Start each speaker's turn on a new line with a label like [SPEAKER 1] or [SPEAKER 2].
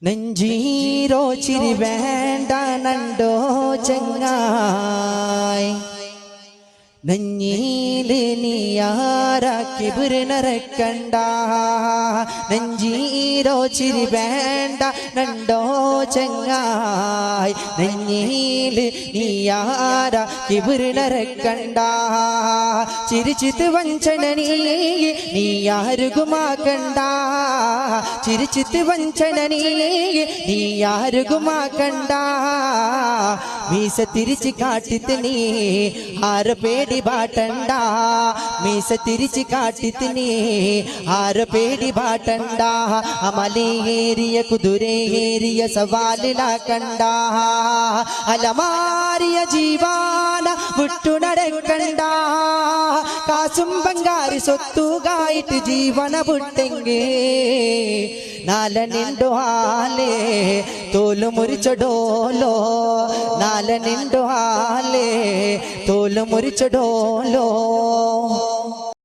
[SPEAKER 1] നെഞ്ചീരോ ചിരി വേണ്ട നണ്ടോ ചങ്ങായി നെഞ്ഞീല് നീയാരാക്കി ബുരനറക്കണ്ട നെഞ്ചീരോ ചിരി വേണ്ട നണ്ടോ ചങ്ങായി നെഞ്ഞീല് നീയാരാക്കി ബുരനറക്കണ്ട ചിരിച്ചിത്ത് വഞ്ചന നീയാരുകുമാക്കണ്ട ചിരിച്ചിത്ത് വഞ്ചന നീയാരുകുമാക്കണ്ട മീസ തിരിച്ച് കാട്ടിത്ത് നീ ആര പേടി ബാട്ടണ്ട മീസ തിരിച്ച് കാട്ടിത്ത് നീ ആര പേടി ബാട്ടണ്ട അമലേറിയ കുതിരേറിയ സവാലിലാക്കണ്ട അലമാരിയ ജീവാന വിട്ടുനടക്കണ്ട കാസും ബംഗാരി സ്വത്തുകായിട്ട് ജീവന വിട്ടെങ്കേ നാല നിണ്ടു ഹാലേ തോലു മുറിച്ചടോലോ നാല നിണ്ടു ഹാലേ തോലു മുറിച്ചടോലോ